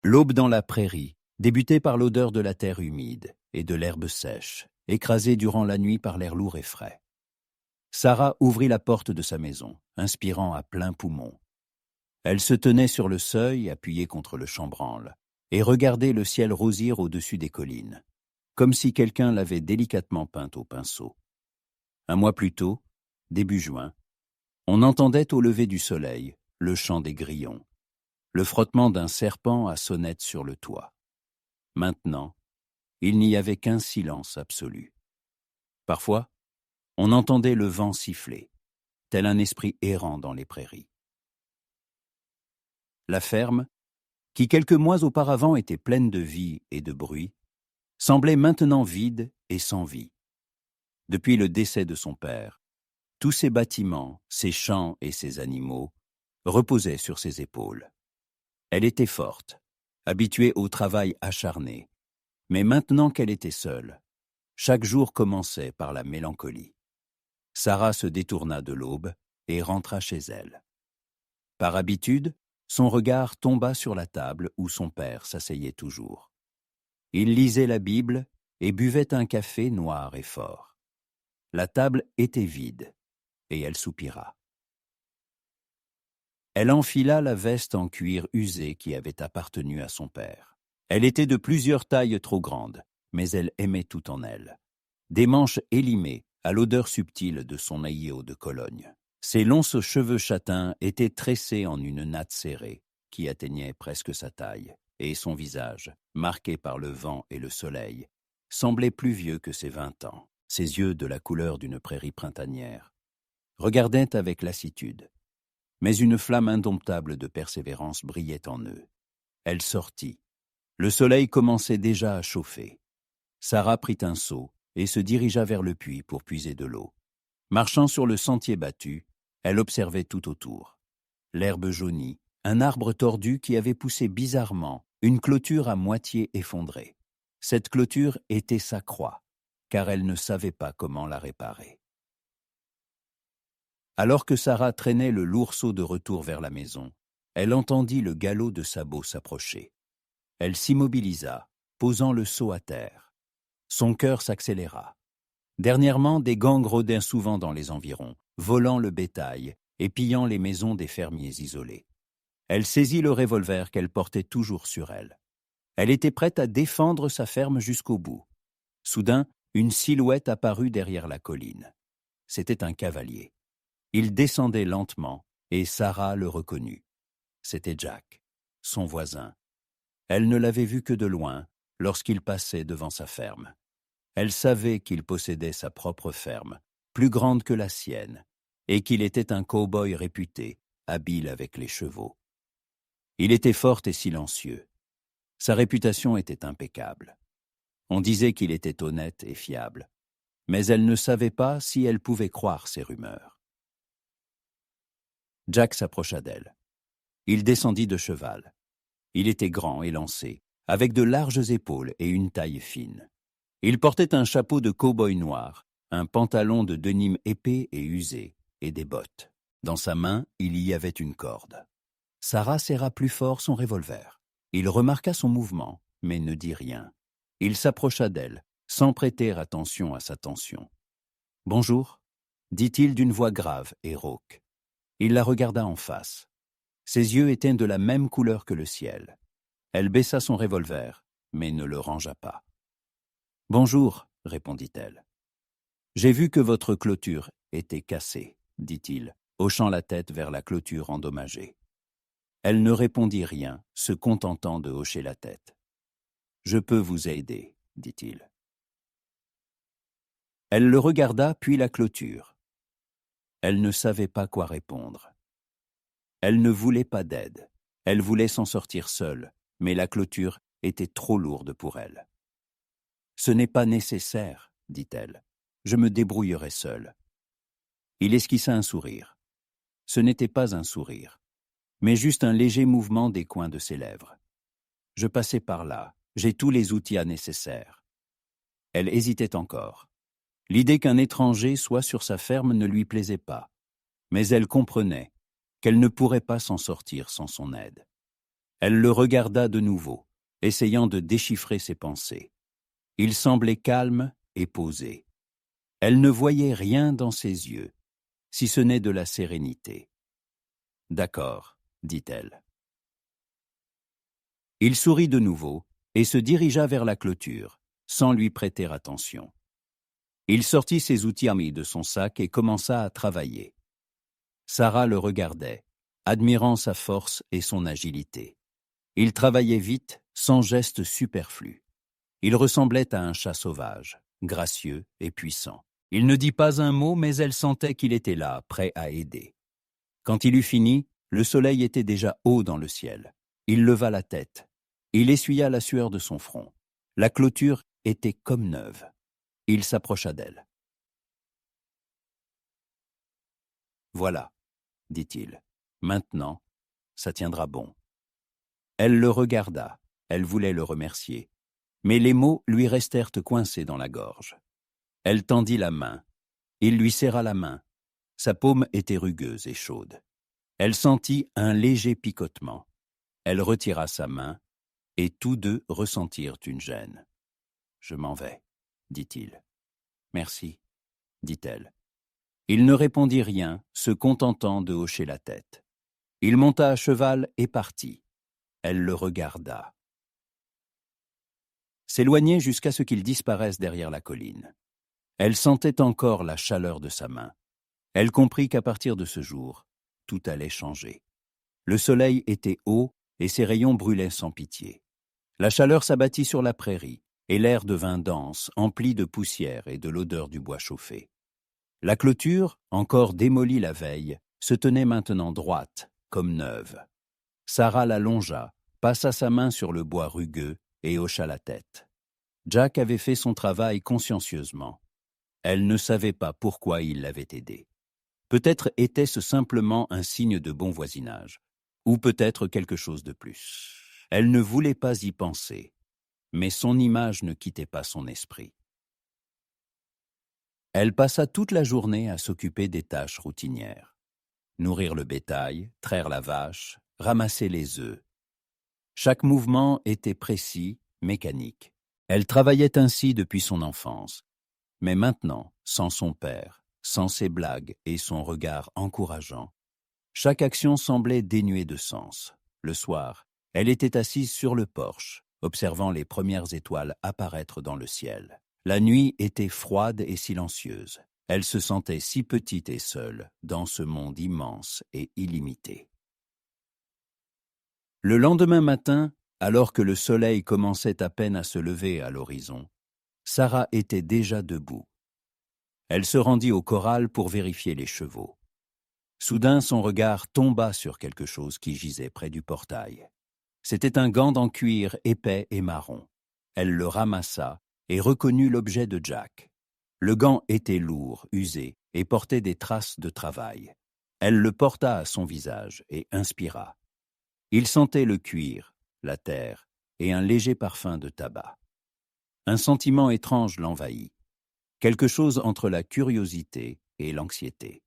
L'aube dans la prairie débutait par l'odeur de la terre humide et de l'herbe sèche, écrasée durant la nuit par l'air lourd et frais. Sarah ouvrit la porte de sa maison, inspirant à plein poumon. Elle se tenait sur le seuil, appuyée contre le chambranle, et regardait le ciel rosir au-dessus des collines, comme si quelqu'un l'avait délicatement peint au pinceau. Un mois plus tôt, début juin, on entendait au lever du soleil le chant des grillons, le frottement d'un serpent à sonnette sur le toit. Maintenant, il n'y avait qu'un silence absolu. Parfois, on entendait le vent siffler, tel un esprit errant dans les prairies. La ferme, qui quelques mois auparavant était pleine de vie et de bruit, semblait maintenant vide et sans vie. Depuis le décès de son père, tous ses bâtiments, ses champs et ses animaux reposaient sur ses épaules. Elle était forte, habituée au travail acharné, mais maintenant qu'elle était seule, chaque jour commençait par la mélancolie. Sarah se détourna de l'aube et rentra chez elle. Par habitude, son regard tomba sur la table où son père s'asseyait toujours. Il lisait la Bible et buvait un café noir et fort. La table était vide, et elle soupira. Elle enfila la veste en cuir usé qui avait appartenu à son père. Elle était de plusieurs tailles trop grandes, mais elle aimait tout en elle. Des manches élimées, à l'odeur subtile de son aïeau de Cologne. Ses longs cheveux châtains étaient tressés en une natte serrée, qui atteignait presque sa taille, et son visage, marqué par le vent et le soleil, semblait plus vieux que ses 20 ans. Ses yeux, de la couleur d'une prairie printanière, regardaient avec lassitude, mais une flamme indomptable de persévérance brillait en eux. Elle sortit. Le soleil commençait déjà à chauffer. Sarah prit un seau et se dirigea vers le puits pour puiser de l'eau. Marchant sur le sentier battu, elle observait tout autour. L'herbe jaunie, un arbre tordu qui avait poussé bizarrement, une clôture à moitié effondrée. Cette clôture était sa croix, car elle ne savait pas comment la réparer. Alors que Sarah traînait le lourd seau de retour vers la maison, elle entendit le galop de sabots s'approcher. Elle s'immobilisa, posant le seau à terre. Son cœur s'accéléra. Dernièrement, des gangs rôdaient souvent dans les environs, volant le bétail et pillant les maisons des fermiers isolés. Elle saisit le revolver qu'elle portait toujours sur elle. Elle était prête à défendre sa ferme jusqu'au bout. Soudain, une silhouette apparut derrière la colline. C'était un cavalier. Il descendait lentement et Sarah le reconnut. C'était Jack, son voisin. Elle ne l'avait vu que de loin lorsqu'il passait devant sa ferme. Elle savait qu'il possédait sa propre ferme, plus grande que la sienne, et qu'il était un cow-boy réputé, habile avec les chevaux. Il était fort et silencieux. Sa réputation était impeccable. On disait qu'il était honnête et fiable, mais elle ne savait pas si elle pouvait croire ces rumeurs. Jack s'approcha d'elle. Il descendit de cheval. Il était grand et lancé, avec de larges épaules et une taille fine. Il portait un chapeau de cow-boy noir, un pantalon de denim épais et usé, et des bottes. Dans sa main, il y avait une corde. Sarah serra plus fort son revolver. Il remarqua son mouvement, mais ne dit rien. Il s'approcha d'elle, sans prêter attention à sa tension. « Bonjour », dit-il d'une voix grave et rauque. Il la regarda en face. Ses yeux étaient de la même couleur que le ciel. Elle baissa son revolver, mais ne le rangea pas. « Bonjour », répondit-elle. « J'ai vu que votre clôture était cassée, » dit-il, hochant la tête vers la clôture endommagée. Elle ne répondit rien, se contentant de hocher la tête. « Je peux vous aider, » dit-il. Elle le regarda, puis la clôture. Elle ne savait pas quoi répondre. Elle ne voulait pas d'aide. Elle voulait s'en sortir seule, mais la clôture était trop lourde pour elle. « Ce n'est pas nécessaire, » dit-elle. « Je me débrouillerai seule. » Il esquissa un sourire. Ce n'était pas un sourire, mais juste un léger mouvement des coins de ses lèvres. « Je passais par là, j'ai tous les outils nécessaires. » Elle hésitait encore. L'idée qu'un étranger soit sur sa ferme ne lui plaisait pas, mais elle comprenait qu'elle ne pourrait pas s'en sortir sans son aide. Elle le regarda de nouveau, essayant de déchiffrer ses pensées. Il semblait calme et posé. Elle ne voyait rien dans ses yeux, si ce n'est de la sérénité. « D'accord, » dit-elle. Il sourit de nouveau et se dirigea vers la clôture, sans lui prêter attention. Il sortit ses outils armés de son sac et commença à travailler. Sarah le regardait, admirant sa force et son agilité. Il travaillait vite, sans geste superflu. Il ressemblait à un chat sauvage, gracieux et puissant. Il ne dit pas un mot, mais elle sentait qu'il était là, prêt à aider. Quand il eut fini, le soleil était déjà haut dans le ciel. Il leva la tête. Il essuya la sueur de son front. La clôture était comme neuve. Il s'approcha d'elle. « Voilà, » dit-il. « Maintenant, ça tiendra bon. » Elle le regarda. Elle voulait le remercier. Mais les mots lui restèrent coincés dans la gorge. Elle tendit la main. Il lui serra la main. Sa paume était rugueuse et chaude. Elle sentit un léger picotement. Elle retira sa main, et tous deux ressentirent une gêne. « Je m'en vais, » dit-il. « Merci, » dit-elle. Il ne répondit rien, se contentant de hocher la tête. Il monta à cheval et partit. Elle le regarda. S'éloignait jusqu'à ce qu'il disparaisse derrière la colline. Elle sentait encore la chaleur de sa main. Elle comprit qu'à partir de ce jour, tout allait changer. Le soleil était haut et ses rayons brûlaient sans pitié. La chaleur s'abattit sur la prairie et l'air devint dense, empli de poussière et de l'odeur du bois chauffé. La clôture, encore démolie la veille, se tenait maintenant droite, comme neuve. Sarah la longea, passa sa main sur le bois rugueux et hocha la tête. Jack avait fait son travail consciencieusement. Elle ne savait pas pourquoi il l'avait aidé. Peut-être était-ce simplement un signe de bon voisinage, ou peut-être quelque chose de plus. Elle ne voulait pas y penser, mais son image ne quittait pas son esprit. Elle passa toute la journée à s'occuper des tâches routinières. Nourrir le bétail, traire la vache, ramasser les œufs. Chaque mouvement était précis, mécanique. Elle travaillait ainsi depuis son enfance. Mais maintenant, sans son père, sans ses blagues et son regard encourageant, chaque action semblait dénuée de sens. Le soir, elle était assise sur le porche, observant les premières étoiles apparaître dans le ciel. La nuit était froide et silencieuse. Elle se sentait si petite et seule dans ce monde immense et illimité. Le lendemain matin, alors que le soleil commençait à peine à se lever à l'horizon, Sarah était déjà debout. Elle se rendit au corral pour vérifier les chevaux. Soudain, son regard tomba sur quelque chose qui gisait près du portail. C'était un gant en cuir épais et marron. Elle le ramassa et reconnut l'objet de Jack. Le gant était lourd, usé, et portait des traces de travail. Elle le porta à son visage et inspira. Il sentait le cuir, la terre et un léger parfum de tabac. Un sentiment étrange l'envahit, quelque chose entre la curiosité et l'anxiété.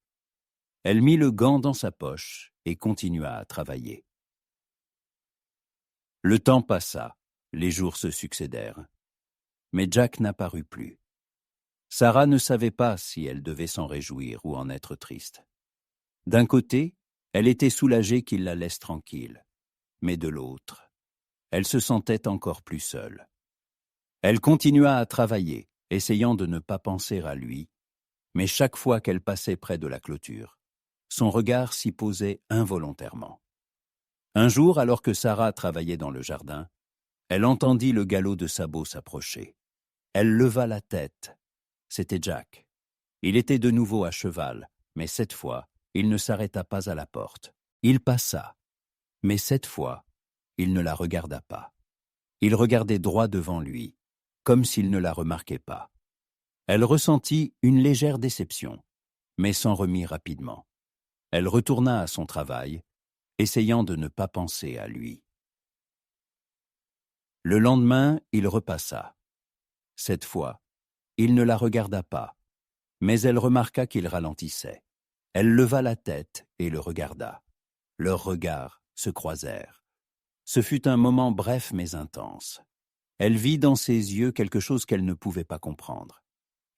Elle mit le gant dans sa poche et continua à travailler. Le temps passa, les jours se succédèrent. Mais Jack n'apparut plus. Sarah ne savait pas si elle devait s'en réjouir ou en être triste. D'un côté, elle était soulagée qu'il la laisse tranquille, mais de l'autre, elle se sentait encore plus seule. Elle continua à travailler, essayant de ne pas penser à lui, mais chaque fois qu'elle passait près de la clôture, son regard s'y posait involontairement. Un jour, alors que Sarah travaillait dans le jardin, elle entendit le galop de sabots s'approcher. Elle leva la tête. C'était Jack. Il était de nouveau à cheval, mais cette fois, il ne s'arrêta pas à la porte. Il passa, mais cette fois, il ne la regarda pas. Il regardait droit devant lui, comme s'il ne la remarquait pas. Elle ressentit une légère déception, mais s'en remit rapidement. Elle retourna à son travail, essayant de ne pas penser à lui. Le lendemain, il repassa. Cette fois, il ne la regarda pas, mais elle remarqua qu'il ralentissait. Elle leva la tête et le regarda. Leurs regards se croisèrent. Ce fut un moment bref mais intense. Elle vit dans ses yeux quelque chose qu'elle ne pouvait pas comprendre.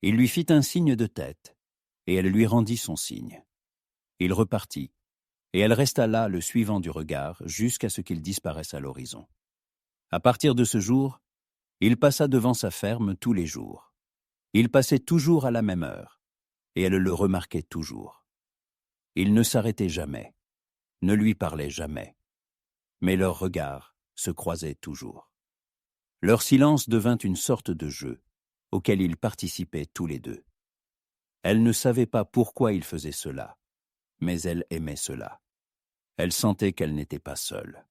Il lui fit un signe de tête, et elle lui rendit son signe. Il repartit, et elle resta là, le suivant du regard, jusqu'à ce qu'il disparaisse à l'horizon. À partir de ce jour, il passa devant sa ferme tous les jours. Il passait toujours à la même heure, et elle le remarquait toujours. Il ne s'arrêtait jamais, ne lui parlait jamais, mais leurs regards se croisaient toujours. Leur silence devint une sorte de jeu, auquel ils participaient tous les deux. Elle ne savait pas pourquoi il faisait cela, mais elle aimait cela. Elle sentait qu'elle n'était pas seule.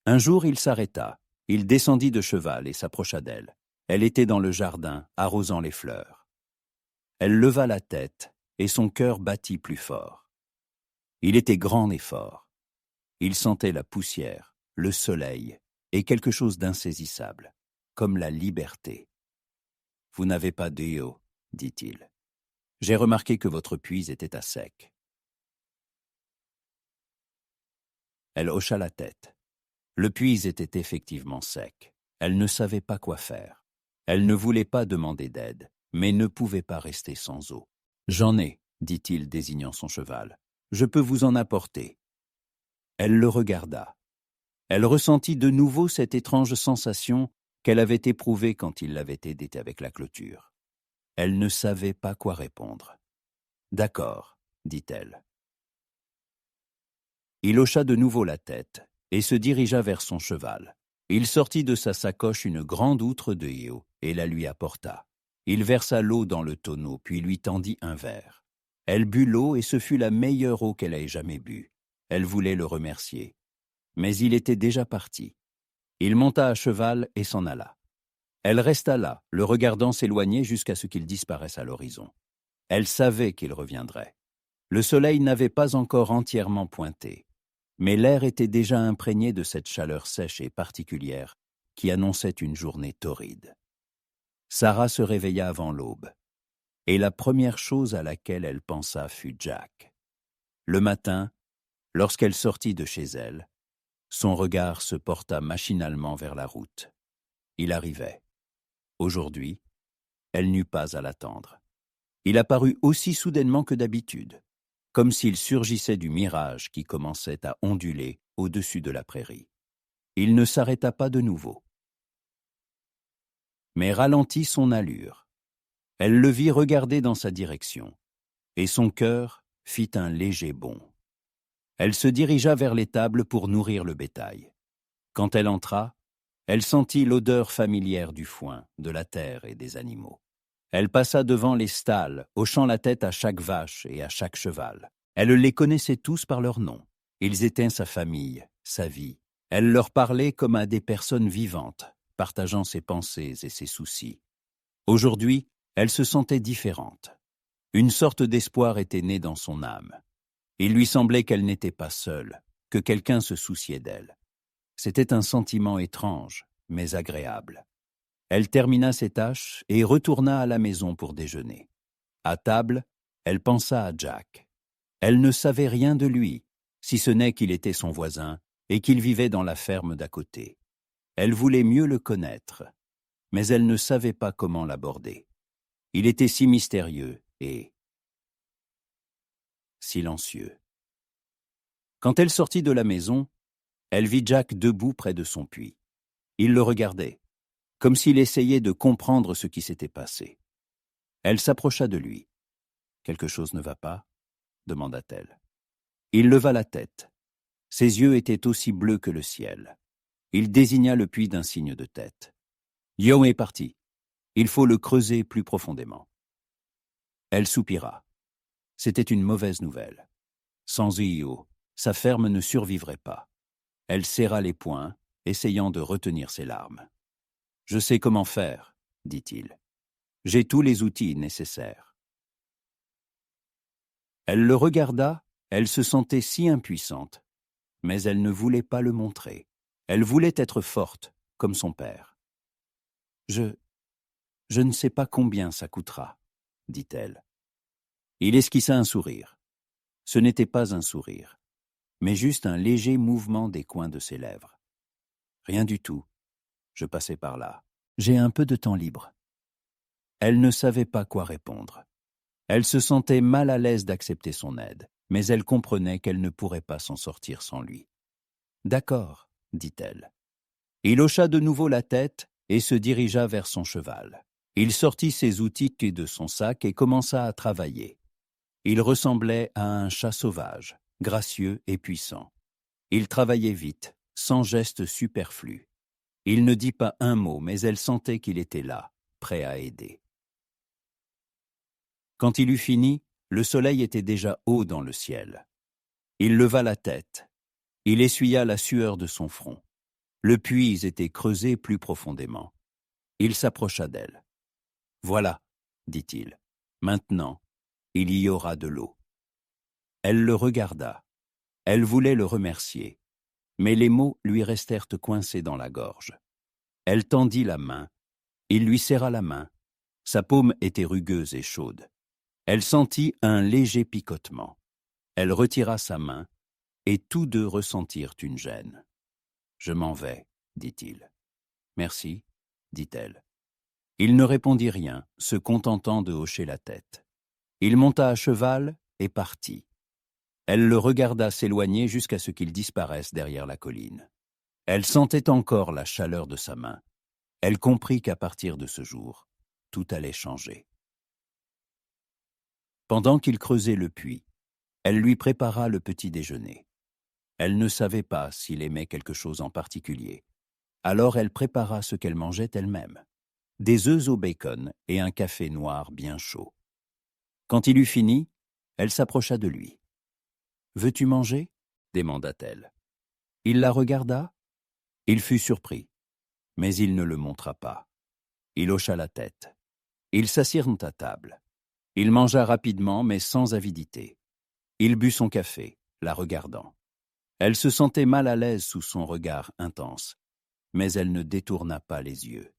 Un jour, il s'arrêta. Il descendit de cheval et s'approcha d'elle. Elle était dans le jardin, arrosant les fleurs. Elle leva la tête, et son cœur battit plus fort. Il était grand et fort. Il sentait la poussière, le soleil, et quelque chose d'insaisissable, comme la liberté. « Vous n'avez pas d'eau, dit-il. J'ai remarqué que votre puits était à sec. » Elle hocha la tête. Le puits était effectivement sec. Elle ne savait pas quoi faire. Elle ne voulait pas demander d'aide, mais ne pouvait pas rester sans eau. « J'en ai, dit-il, désignant son cheval. Je peux vous en apporter. » Elle le regarda. Elle ressentit de nouveau cette étrange sensation qu'elle avait éprouvée quand il l'avait aidée avec la clôture. Elle ne savait pas quoi répondre. « D'accord, dit-elle. » Il hocha de nouveau la tête et se dirigea vers son cheval. Il sortit de sa sacoche une grande outre de Yeo et la lui apporta. Il versa l'eau dans le tonneau, puis lui tendit un verre. Elle but l'eau et ce fut la meilleure eau qu'elle ait jamais bue. Elle voulait le remercier. Mais il était déjà parti. Il monta à cheval et s'en alla. Elle resta là, le regardant s'éloigner jusqu'à ce qu'il disparaisse à l'horizon. Elle savait qu'il reviendrait. Le soleil n'avait pas encore entièrement pointé, mais l'air était déjà imprégné de cette chaleur sèche et particulière qui annonçait une journée torride. Sarah se réveilla avant l'aube, et la première chose à laquelle elle pensa fut Jack. Le matin, lorsqu'elle sortit de chez elle, son regard se porta machinalement vers la route. Il arrivait. Aujourd'hui, elle n'eut pas à l'attendre. Il apparut aussi soudainement que d'habitude, comme s'il surgissait du mirage qui commençait à onduler au-dessus de la prairie. Il ne s'arrêta pas de nouveau, mais ralentit son allure. Elle le vit regarder dans sa direction, et son cœur fit un léger bond. Elle se dirigea vers l'étable pour nourrir le bétail. Quand elle entra, elle sentit l'odeur familière du foin, de la terre et des animaux. Elle passa devant les stalles, hochant la tête à chaque vache et à chaque cheval. Elle les connaissait tous par leur nom. Ils étaient sa famille, sa vie. Elle leur parlait comme à des personnes vivantes, partageant ses pensées et ses soucis. Aujourd'hui, elle se sentait différente. Une sorte d'espoir était né dans son âme. Il lui semblait qu'elle n'était pas seule, que quelqu'un se souciait d'elle. C'était un sentiment étrange, mais agréable. Elle termina ses tâches et retourna à la maison pour déjeuner. À table, elle pensa à Jack. Elle ne savait rien de lui, si ce n'est qu'il était son voisin et qu'il vivait dans la ferme d'à côté. Elle voulait mieux le connaître, mais elle ne savait pas comment l'aborder. Il était si mystérieux et silencieux. Quand elle sortit de la maison, elle vit Jack debout près de son puits. Il le regardait, comme s'il essayait de comprendre ce qui s'était passé. Elle s'approcha de lui. « Quelque chose ne va pas ?» demanda-t-elle. Il leva la tête. Ses yeux étaient aussi bleus que le ciel. Il désigna le puits d'un signe de tête. « Yo est parti. Il faut le creuser plus profondément. » Elle soupira. C'était une mauvaise nouvelle. Sans Io, sa ferme ne survivrait pas. Elle serra les poings, essayant de retenir ses larmes. « Je sais comment faire, » dit-il. « J'ai tous les outils nécessaires. » Elle le regarda, elle se sentait si impuissante, mais elle ne voulait pas le montrer. Elle voulait être forte, comme son père. « Je ne sais pas combien ça coûtera, » dit-elle. Il esquissa un sourire. Ce n'était pas un sourire. mais juste un léger mouvement des coins de ses lèvres. Rien du tout. Je passais par là. J'ai un peu de temps libre. Elle ne savait pas quoi répondre. Elle se sentait mal à l'aise d'accepter son aide, mais elle comprenait qu'elle ne pourrait pas s'en sortir sans lui. « D'accord, » dit-elle. Il hocha de nouveau la tête et se dirigea vers son cheval. Il sortit ses outils de son sac et commença à travailler. Il ressemblait à un chat sauvage, gracieux et puissant. Il travaillait vite, sans geste superflu. Il ne dit pas un mot, mais elle sentait qu'il était là, prêt à aider. Quand il eut fini, le soleil était déjà haut dans le ciel. Il leva la tête. Il essuya la sueur de son front. Le puits était creusé plus profondément. Il s'approcha d'elle. « Voilà, » dit-il. « Maintenant, il y aura de l'eau. » Elle le regarda. Elle voulait le remercier, mais les mots lui restèrent coincés dans la gorge. Elle tendit la main. Il lui serra la main. Sa paume était rugueuse et chaude. Elle sentit un léger picotement. Elle retira sa main, et tous deux ressentirent une gêne. « Je m'en vais, » dit-il. « Merci, » dit-elle. Il ne répondit rien, se contentant de hocher la tête. Il monta à cheval et partit. Elle le regarda s'éloigner jusqu'à ce qu'il disparaisse derrière la colline. Elle sentait encore la chaleur de sa main. Elle comprit qu'à partir de ce jour, tout allait changer. Pendant qu'il creusait le puits, elle lui prépara le petit déjeuner. Elle ne savait pas s'il aimait quelque chose en particulier. Alors elle prépara ce qu'elle mangeait elle-même. Des œufs au bacon et un café noir bien chaud. Quand il eut fini, elle s'approcha de lui. « Veux-tu manger » demanda-t-elle. Il la regarda. Il fut surpris, mais il ne le montra pas. Il hocha la tête. Ils s'assirent à table. Il mangea rapidement, mais sans avidité. Il but son café, la regardant. Elle se sentait mal à l'aise sous son regard intense, mais elle ne détourna pas les yeux.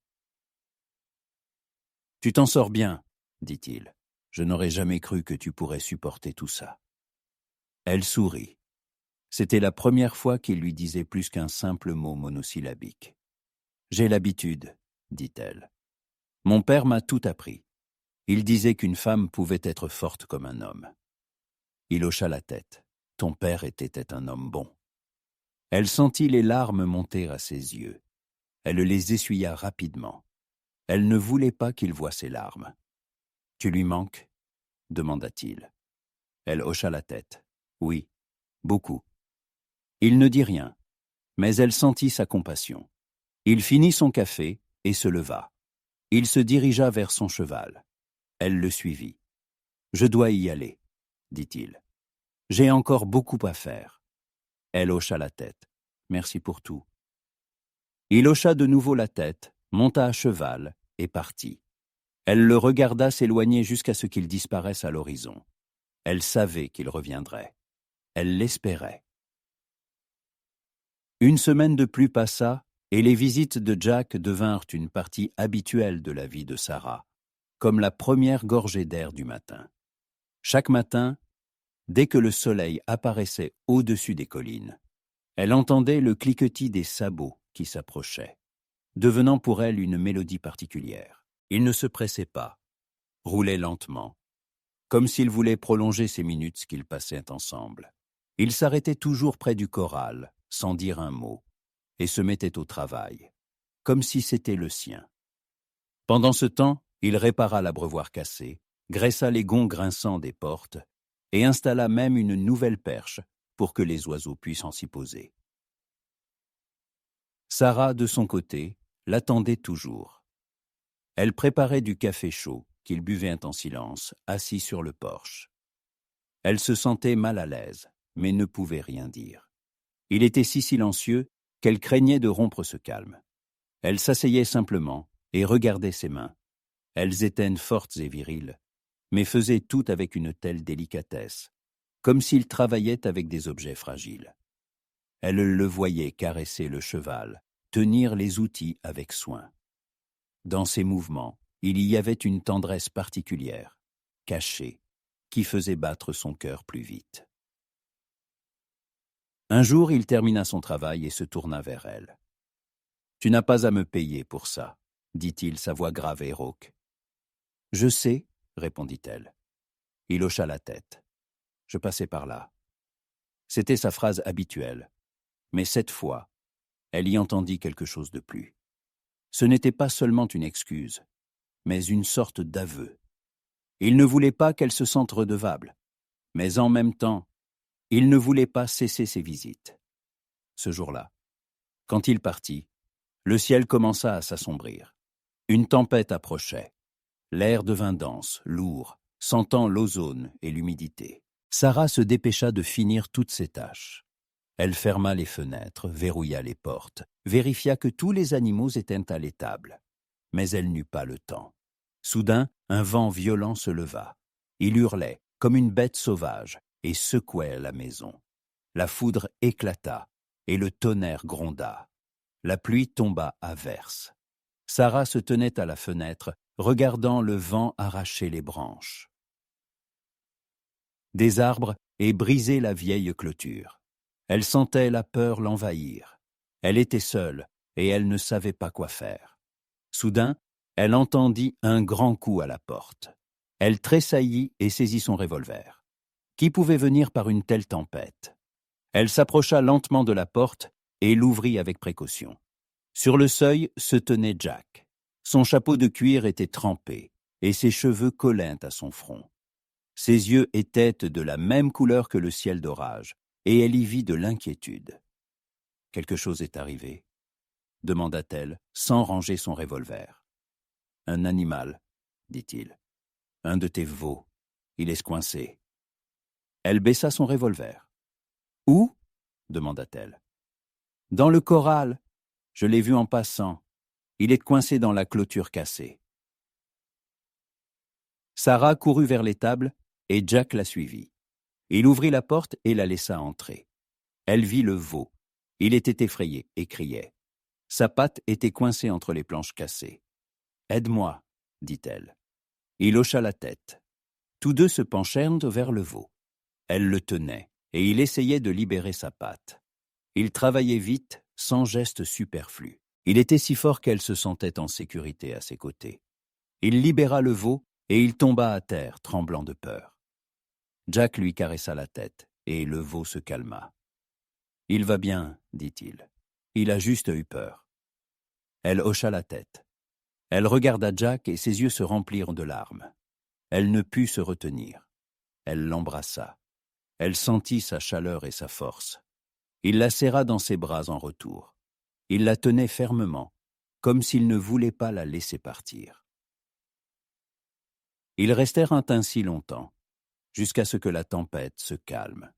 « Tu t'en sors bien, » dit-il. « Je n'aurais jamais cru que tu pourrais supporter tout ça. » Elle sourit. C'était la première fois qu'il lui disait plus qu'un simple mot monosyllabique. « J'ai l'habitude, » dit-elle. « Mon père m'a tout appris. Il disait qu'une femme pouvait être forte comme un homme. » Il hocha la tête. « Ton père était un homme bon. » Elle sentit les larmes monter à ses yeux. Elle les essuya rapidement. Elle ne voulait pas qu'il voie ses larmes. « Tu lui manques » demanda-t-il. Elle hocha la tête. « Oui, beaucoup. » Il ne dit rien, mais elle sentit sa compassion. Il finit son café et se leva. Il se dirigea vers son cheval. Elle le suivit. « Je dois y aller, » dit-il. « J'ai encore beaucoup à faire. » Elle hocha la tête. « Merci pour tout. » Il hocha de nouveau la tête, monta à cheval et partit. Elle le regarda s'éloigner jusqu'à ce qu'il disparaisse à l'horizon. Elle savait qu'il reviendrait. Elle l'espérait. Une semaine de plus passa, et les visites de Jack devinrent une partie habituelle de la vie de Sarah, comme la première gorgée d'air du matin. Chaque matin, dès que le soleil apparaissait au-dessus des collines, elle entendait le cliquetis des sabots qui s'approchaient, devenant pour elle une mélodie particulière. Il ne se pressait pas, roulait lentement, comme s'il voulait prolonger ces minutes qu'ils passaient ensemble. Il s'arrêtait toujours près du corral, sans dire un mot, et se mettait au travail, comme si c'était le sien. Pendant ce temps, il répara l'abreuvoir cassé, graissa les gonds grinçants des portes, et installa même une nouvelle perche pour que les oiseaux puissent en s'y poser. Sarah, de son côté, l'attendait toujours. Elle préparait du café chaud, qu'il buvait en silence, assis sur le porche. Elle se sentait mal à l'aise, mais ne pouvait rien dire. Il était si silencieux qu'elle craignait de rompre ce calme. Elle s'asseyait simplement et regardait ses mains. Elles étaient fortes et viriles, mais faisaient tout avec une telle délicatesse, comme s'il travaillait avec des objets fragiles. Elle le voyait caresser le cheval, tenir les outils avec soin. Dans ses mouvements, il y avait une tendresse particulière, cachée, qui faisait battre son cœur plus vite. Un jour, il termina son travail et se tourna vers elle. « Tu n'as pas à me payer pour ça, » dit-il, sa voix grave et rauque. « Je sais, » répondit-elle. Il hocha la tête. « Je passais par là. » C'était sa phrase habituelle. Mais cette fois, elle y entendit quelque chose de plus. Ce n'était pas seulement une excuse, mais une sorte d'aveu. Il ne voulait pas qu'elle se sente redevable, mais en même temps, il ne voulait pas cesser ses visites. Ce jour-là, quand il partit, le ciel commença à s'assombrir. Une tempête approchait. L'air devint dense, lourd, sentant l'ozone et l'humidité. Sarah se dépêcha de finir toutes ses tâches. Elle ferma les fenêtres, verrouilla les portes, vérifia que tous les animaux étaient à l'étable. Mais elle n'eut pas le temps. Soudain, un vent violent se leva. Il hurlait, comme une bête sauvage, et secouait la maison. La foudre éclata, et le tonnerre gronda. La pluie tomba à verse. Sarah se tenait à la fenêtre, regardant le vent arracher les branches des arbres et briser la vieille clôture. Elle sentait la peur l'envahir. Elle était seule, et elle ne savait pas quoi faire. Soudain, elle entendit un grand coup à la porte. Elle tressaillit et saisit son revolver. Qui pouvait venir par une telle tempête? Elle s'approcha lentement de la porte et l'ouvrit avec précaution. Sur le seuil se tenait Jack. Son chapeau de cuir était trempé et ses cheveux collaient à son front. Ses yeux étaient de la même couleur que le ciel d'orage, et elle y vit de l'inquiétude. « Quelque chose est arrivé ?» demanda-t-elle, sans ranger son revolver. « Un animal, » dit-il. « Un de tes veaux. Il est coincé. » Elle baissa son revolver. « Où ?» demanda-t-elle. « Dans le corral. Je l'ai vu en passant. Il est coincé dans la clôture cassée. » Sarah courut vers l'étable et Jack la suivit. Il ouvrit la porte et la laissa entrer. Elle vit le veau. Il était effrayé et criait. Sa patte était coincée entre les planches cassées. « Aide-moi, » dit-elle. Il hocha la tête. Tous deux se penchèrent vers le veau. Elle le tenait, et il essayait de libérer sa patte. Il travaillait vite, sans geste superflu. Il était si fort qu'elle se sentait en sécurité à ses côtés. Il libéra le veau, et il tomba à terre, tremblant de peur. Jack lui caressa la tête, et le veau se calma. « Il va bien, » dit-il. « Il a juste eu peur. » Elle hocha la tête. Elle regarda Jack et ses yeux se remplirent de larmes. Elle ne put se retenir. Elle l'embrassa. Elle sentit sa chaleur et sa force. Il la serra dans ses bras en retour. Il la tenait fermement, comme s'il ne voulait pas la laisser partir. Ils restèrent ainsi longtemps, jusqu'à ce que la tempête se calme.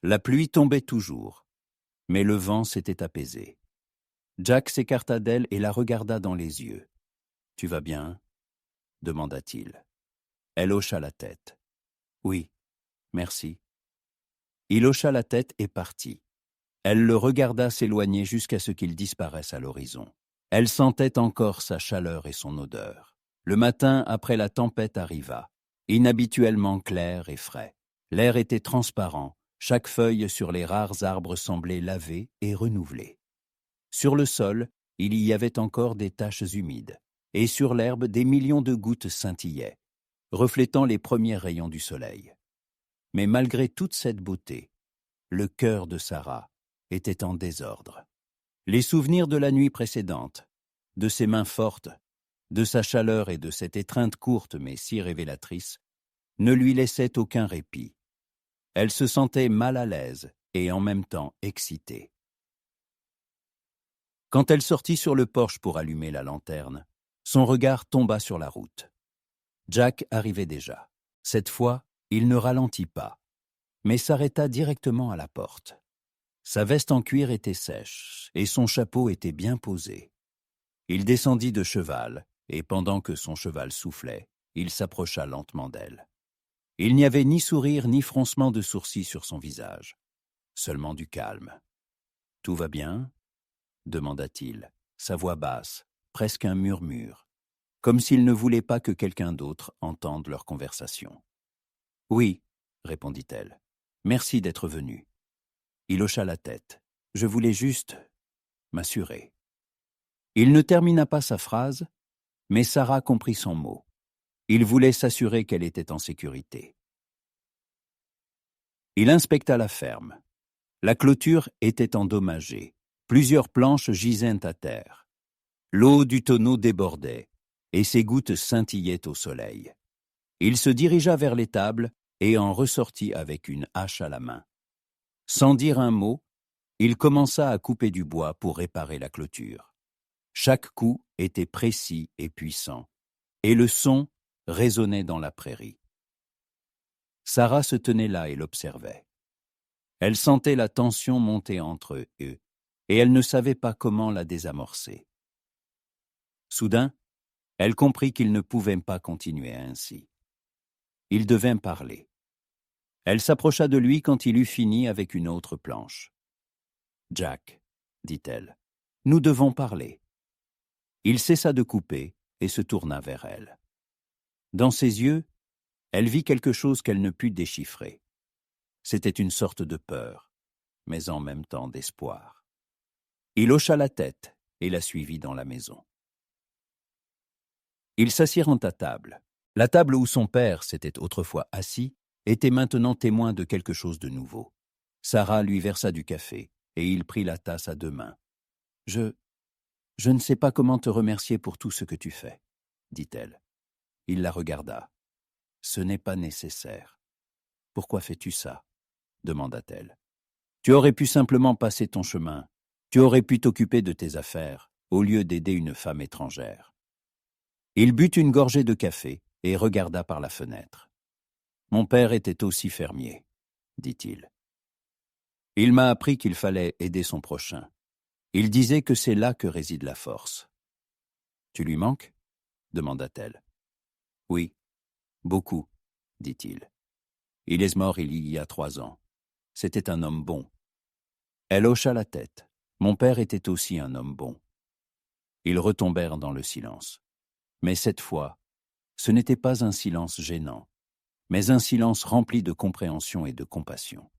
La pluie tombait toujours, mais le vent s'était apaisé. Jack s'écarta d'elle et la regarda dans les yeux. « Tu vas bien ?» demanda-t-il. Elle hocha la tête. « Oui, merci. » Il hocha la tête et partit. Elle le regarda s'éloigner jusqu'à ce qu'il disparaisse à l'horizon. Elle sentait encore sa chaleur et son odeur. Le matin après la tempête arriva, inhabituellement clair et frais. L'air était transparent, chaque feuille sur les rares arbres semblait lavée et renouvelée. Sur le sol, il y avait encore des taches humides, et sur l'herbe des millions de gouttes scintillaient, reflétant les premiers rayons du soleil. Mais malgré toute cette beauté, le cœur de Sarah était en désordre. Les souvenirs de la nuit précédente, de ses mains fortes, de sa chaleur et de cette étreinte courte mais si révélatrice, ne lui laissaient aucun répit. Elle se sentait mal à l'aise et en même temps excitée. Quand elle sortit sur le porche pour allumer la lanterne, son regard tomba sur la route. Jack arrivait déjà. Cette fois, il ne ralentit pas, mais s'arrêta directement à la porte. Sa veste en cuir était sèche et son chapeau était bien posé. Il descendit de cheval et pendant que son cheval soufflait, il s'approcha lentement d'elle. Il n'y avait ni sourire ni froncement de sourcils sur son visage, seulement du calme. « Tout va bien ?» demanda-t-il, sa voix basse, presque un murmure, comme s'il ne voulait pas que quelqu'un d'autre entende leur conversation. « Oui, » répondit-elle. « Merci d'être venu. » Il hocha la tête. « Je voulais juste m'assurer. » Il ne termina pas sa phrase, mais Sarah comprit son mot. Il voulait s'assurer qu'elle était en sécurité. Il inspecta la ferme. La clôture était endommagée. Plusieurs planches gisaient à terre. L'eau du tonneau débordait, et ses gouttes scintillaient au soleil. Il se dirigea vers l'étable et en ressortit avec une hache à la main. Sans dire un mot, il commença à couper du bois pour réparer la clôture. Chaque coup était précis et puissant, et le son résonnait dans la prairie. Sarah se tenait là et l'observait. Elle sentait la tension monter entre eux, et elle ne savait pas comment la désamorcer. Soudain, elle comprit qu'il ne pouvait pas continuer ainsi. Il devait parler. Elle s'approcha de lui quand il eut fini avec une autre planche. « Jack, » dit-elle, « nous devons parler. » Il cessa de couper et se tourna vers elle. Dans ses yeux, elle vit quelque chose qu'elle ne put déchiffrer. C'était une sorte de peur, mais en même temps d'espoir. Il hocha la tête et la suivit dans la maison. Ils s'assirent à table. La table où son père s'était autrefois assis était maintenant témoin de quelque chose de nouveau. Sarah lui versa du café, et il prit la tasse à deux mains. « Je ne sais pas comment te remercier pour tout ce que tu fais, » dit-elle. Il la regarda. « Ce n'est pas nécessaire. »« Pourquoi fais-tu ça ?» demanda-t-elle. « Tu aurais pu simplement passer ton chemin. Tu aurais pu t'occuper de tes affaires, au lieu d'aider une femme étrangère. » Il but une gorgée de café et regarda par la fenêtre. « Mon père était aussi fermier, » dit-il. « Il m'a appris qu'il fallait aider son prochain. Il disait que c'est là que réside la force. »« Tu lui manques ?» demanda-t-elle. « Oui, beaucoup, » dit-il. « Il est mort il y a 3 ans. C'était un homme bon. » Elle hocha la tête. Mon père était aussi un homme bon. Ils retombèrent dans le silence. Mais cette fois, ce n'était pas un silence gênant, mais un silence rempli de compréhension et de compassion.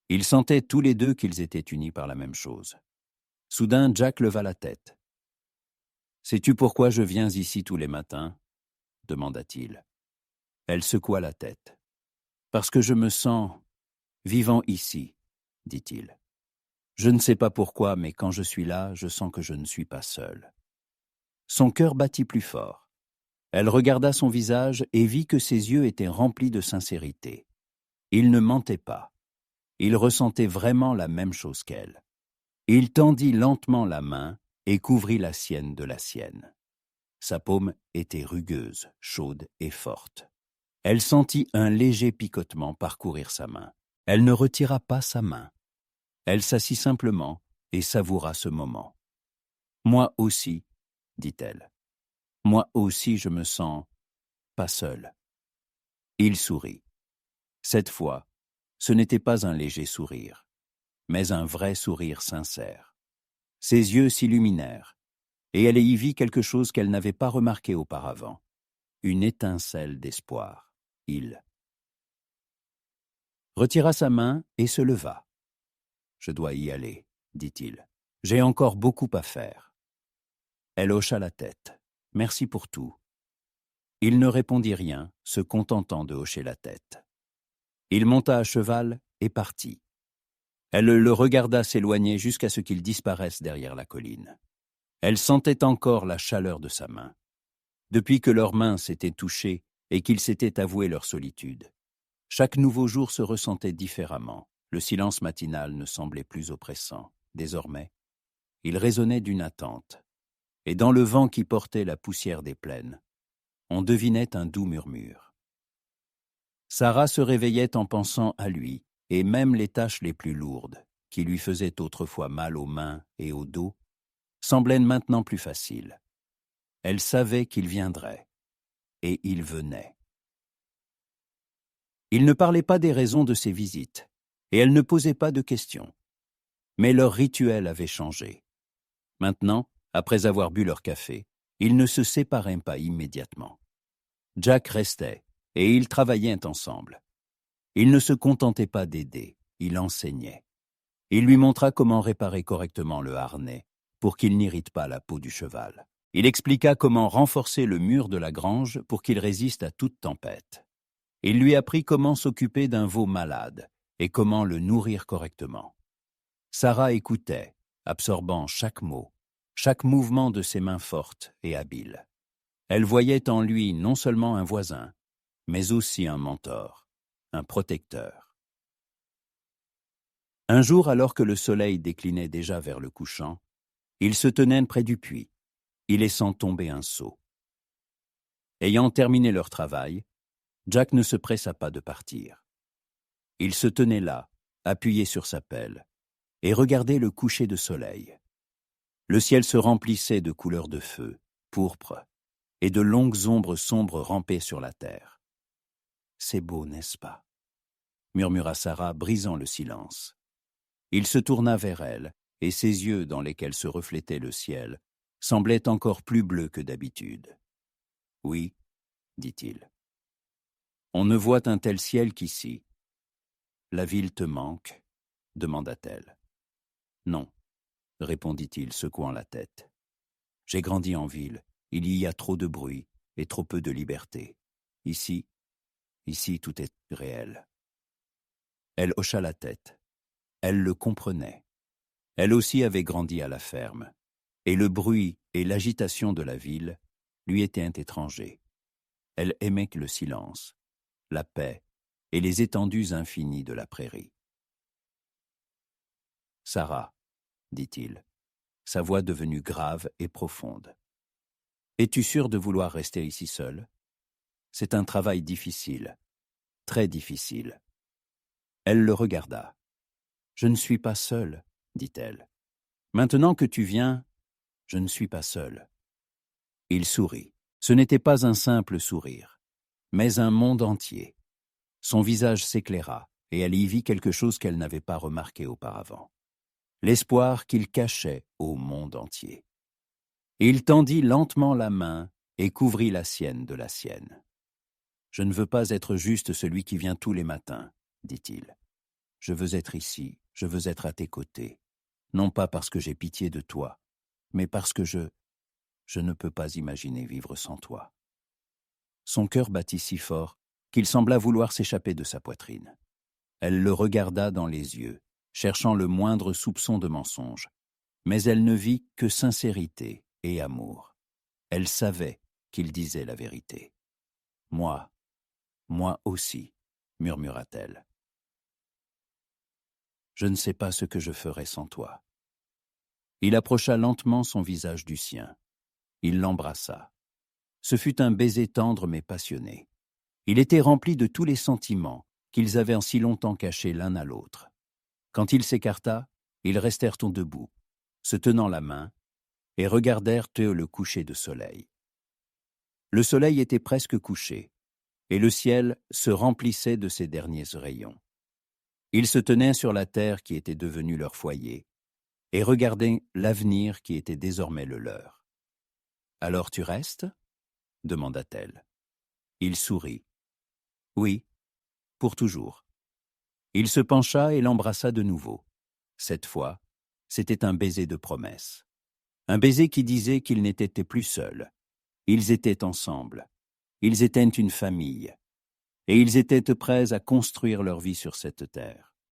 Ils sentaient tous les deux qu'ils étaient unis par la même chose. Soudain, Jack leva la tête. « Sais-tu pourquoi je viens ici tous les matins ?» demanda-t-il. Elle secoua la tête. « Parce que je me sens vivant ici, » dit-il. « Je ne sais pas pourquoi, mais quand je suis là, je sens que je ne suis pas seul. » Son cœur battit plus fort. Elle regarda son visage et vit que ses yeux étaient remplis de sincérité. Il ne mentait pas. Il ressentait vraiment la même chose qu'elle. Il tendit lentement la main et couvrit la sienne de la sienne. Sa paume était rugueuse, chaude et forte. Elle sentit un léger picotement parcourir sa main. Elle ne retira pas sa main. Elle s'assit simplement et savoura ce moment. « Moi aussi, » dit-elle. « Moi aussi je me sens pas seul. » Il sourit. Cette fois, ce n'était pas un léger sourire, mais un vrai sourire sincère. Ses yeux s'illuminèrent, et elle y vit quelque chose qu'elle n'avait pas remarqué auparavant, une étincelle d'espoir. Il retira sa main et se leva. « Je dois y aller, » dit-il. « J'ai encore beaucoup à faire. » Elle hocha la tête. « Merci pour tout. » Il ne répondit rien, se contentant de hocher la tête. Il monta à cheval et partit. Elle le regarda s'éloigner jusqu'à ce qu'il disparaisse derrière la colline. Elle sentait encore la chaleur de sa main. Depuis que leurs mains s'étaient touchées et qu'ils s'étaient avoués leur solitude, chaque nouveau jour se ressentait différemment. Le silence matinal ne semblait plus oppressant. Désormais, il résonnait d'une attente. Et dans le vent qui portait la poussière des plaines, on devinait un doux murmure. Sarah se réveillait en pensant à lui, et même les tâches les plus lourdes, qui lui faisaient autrefois mal aux mains et au dos, semblaient maintenant plus faciles. Elle savait qu'il viendrait, et il venait. Il ne parlait pas des raisons de ses visites, et elle ne posait pas de questions. Mais leur rituel avait changé. Maintenant, après avoir bu leur café, ils ne se séparaient pas immédiatement. Jack restait, et ils travaillaient ensemble. Ils ne se contentaient pas d'aider, il enseignait. Il lui montra comment réparer correctement le harnais pour qu'il n'irrite pas la peau du cheval. Il expliqua comment renforcer le mur de la grange pour qu'il résiste à toute tempête. Il lui apprit comment s'occuper d'un veau malade et comment le nourrir correctement. Sarah écoutait, absorbant chaque mot, chaque mouvement de ses mains fortes et habiles. Elle voyait en lui non seulement un voisin, mais aussi un mentor, un protecteur. Un jour, alors que le soleil déclinait déjà vers le couchant, ils se tenaient près du puits, y laissant tomber un seau. Ayant terminé leur travail, Jack ne se pressa pas de partir. Il se tenait là, appuyé sur sa pelle, et regardait le coucher de soleil. Le ciel se remplissait de couleurs de feu, pourpre, et de longues ombres sombres rampaient sur la terre. « C'est beau, n'est-ce pas ?» murmura Sarah, brisant le silence. Il se tourna vers elle, et ses yeux, dans lesquels se reflétait le ciel, semblaient encore plus bleus que d'habitude. « Oui, » dit-il. « On ne voit un tel ciel qu'ici. »« La ville te manque ?» demanda-t-elle. « Non, » répondit-il, secouant la tête. « J'ai grandi en ville. Il y a trop de bruit et trop peu de liberté. Ici, tout est réel. » Elle hocha la tête. Elle le comprenait. Elle aussi avait grandi à la ferme, et le bruit et l'agitation de la ville lui étaient étrangers. Elle aimait le silence, la paix et les étendues infinies de la prairie. « Sarah, » dit-il, sa voix devenue grave et profonde. « Es-tu sûre de vouloir rester ici seule? C'est un travail difficile, très difficile. » Elle le regarda. « Je ne suis pas seule, » dit-elle. « Maintenant que tu viens, je ne suis pas seule. » Il sourit. Ce n'était pas un simple sourire, mais un monde entier. Son visage s'éclaira, et elle y vit quelque chose qu'elle n'avait pas remarqué auparavant. L'espoir qu'il cachait au monde entier. Il tendit lentement la main et couvrit la sienne de la sienne. « Je ne veux pas être juste celui qui vient tous les matins, » dit-il. « Je veux être ici, je veux être à tes côtés, non pas parce que j'ai pitié de toi, mais parce que je ne peux pas imaginer vivre sans toi. » Son cœur battit si fort qu'il sembla vouloir s'échapper de sa poitrine. Elle le regarda dans les yeux, cherchant le moindre soupçon de mensonge, mais elle ne vit que sincérité et amour. Elle savait qu'il disait la vérité. « Moi aussi, » murmura-t-elle. « Je ne sais pas ce que je ferais sans toi. » Il approcha lentement son visage du sien. Il l'embrassa. Ce fut un baiser tendre mais passionné. Il était rempli de tous les sentiments qu'ils avaient en si longtemps cachés l'un à l'autre. Quand il s'écarta, ils restèrent debout, se tenant la main, et regardèrent le coucher de soleil. Le soleil était presque couché, et le ciel se remplissait de ses derniers rayons. Ils se tenaient sur la terre qui était devenue leur foyer, et regardaient l'avenir qui était désormais le leur. « Alors tu restes ?» demanda-t-elle. Il sourit. « Oui, pour toujours. » Il se pencha et l'embrassa de nouveau. Cette fois, c'était un baiser de promesse. Un baiser qui disait qu'ils n'étaient plus seuls. Ils étaient ensemble. Ils étaient une famille. Et ils étaient prêts à construire leur vie sur cette terre.